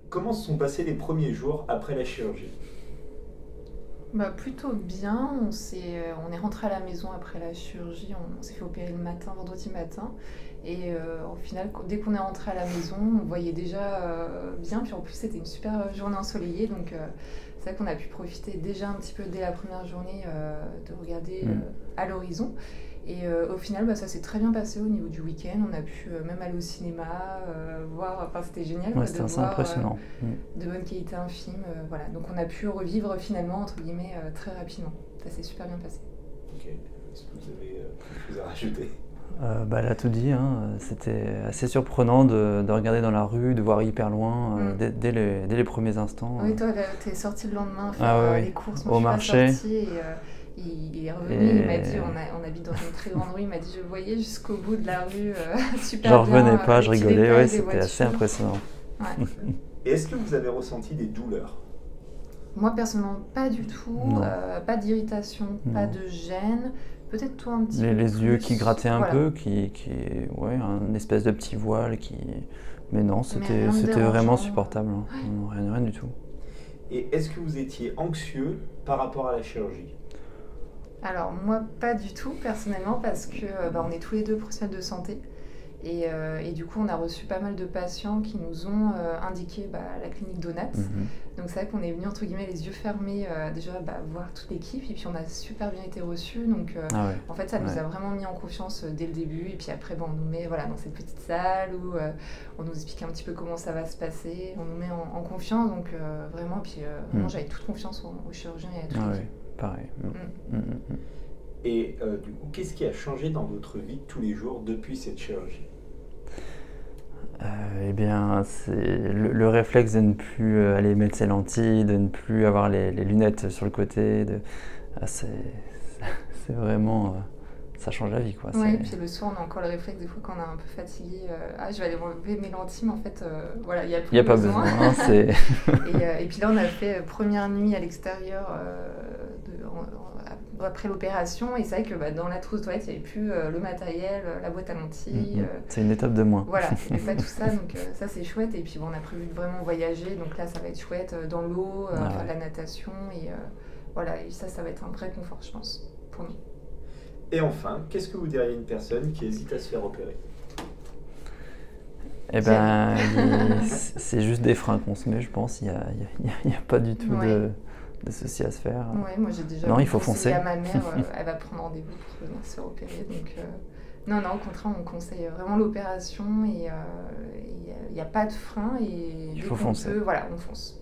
Comment se sont passés les premiers jours après la chirurgie? Bah, plutôt bien, on est rentré à la maison après la chirurgie, on s'est fait opérer le matin, vendredi matin. Et au final, dès qu'on est rentré à la maison, on voyait déjà bien. Puis en plus, c'était une super journée ensoleillée. Donc c'est vrai qu'on a pu profiter déjà un petit peu dès la première journée de regarder à l'horizon. Et au final, bah, ça s'est très bien passé au niveau du week-end. On a pu même aller au cinéma, voir. Enfin, c'était génial Ouais, quoi, c'était de assez voir impressionnant. de bonne qualité un film. Voilà. Donc on a pu revivre finalement, entre guillemets, très rapidement. Ça s'est super bien passé. Ok. Est-ce que vous avez quelque chose à rajouter? Bah, elle a tout dit, hein. C'était assez surprenant de regarder dans la rue, de voir hyper loin dès les premiers instants. Oui, toi, t'es sorti le lendemain faire Ah ouais, les courses. au Moi, je suis pas marché. sortie et il est revenu. Et Il m'a dit, on habite dans une très grande rue. Il m'a dit, je le voyais jusqu'au bout de la rue, super j'en bien, revenais pas, avec je tous les rigolais, détails ouais, des c'était assez voitures. impressionnant. Ouais. Et est-ce que vous avez ressenti des douleurs? Moi, personnellement, pas du tout. Non. Pas d'irritation, pas Non. de gêne. Peut-être toi un petit peu Les yeux plus. qui grattaient un Voilà. peu, ouais, un espèce de petit voile Mais non, rien de c'était dérangeant. vraiment supportable, hein. Non, rien du tout. Et est-ce que vous étiez anxieux par rapport à la chirurgie? Alors moi pas du tout personnellement parce que on est tous les deux professionnels de santé et du coup on a reçu pas mal de patients qui nous ont indiqué la clinique Donat. Donc c'est vrai qu'on est venu entre guillemets les yeux fermés déjà voir toute l'équipe et puis on a super bien été reçus donc Ah ouais. en fait ça nous Ouais. a vraiment mis en confiance dès le début et puis après on nous met dans cette petite salle où on nous explique un petit peu comment ça va se passer, on nous met en confiance donc vraiment puis vraiment j'avais toute confiance aux chirurgiens et à toute Ah l'équipe. ouais, pareil. Et du coup, qu'est-ce qui a changé dans votre vie de tous les jours depuis cette chirurgie? Eh bien, c'est le réflexe de ne plus aller mettre ses lentilles, de ne plus avoir les lunettes sur le côté. C'est vraiment... ça change la vie, quoi. Oui, puis le soir, on a encore le réflexe, des fois, quand on est un peu fatigué, je vais aller enlever mes lentilles, mais en fait, il n'y a plus Il n'y a pas besoin. besoin, et puis là, on a fait première nuit à l'extérieur après l'opération, et c'est vrai que dans la trousse de toilette, il n'y avait plus le matériel, la boîte à lentilles. C'est une étape de moins. Voilà, il n'y avait pas tout ça, donc ça c'est chouette. Et puis on a prévu de vraiment voyager, donc là ça va être chouette dans l'eau, faire de la natation, et voilà, et ça va être un vrai confort, je pense, pour nous. Et enfin, qu'est-ce que vous diriez à une personne qui hésite à se faire opérer? Eh ben, c'est juste des freins qu'on se met, je pense. Il n'y a pas du tout de souci à se faire. Ouais, moi j'ai déjà Non, il faut foncer. à ma mère, elle va prendre rendez-vous pour venir se faire opérer. Donc, non, au contraire, on conseille vraiment l'opération et il n'y a pas de frein. Et il faut foncer. voilà, on fonce.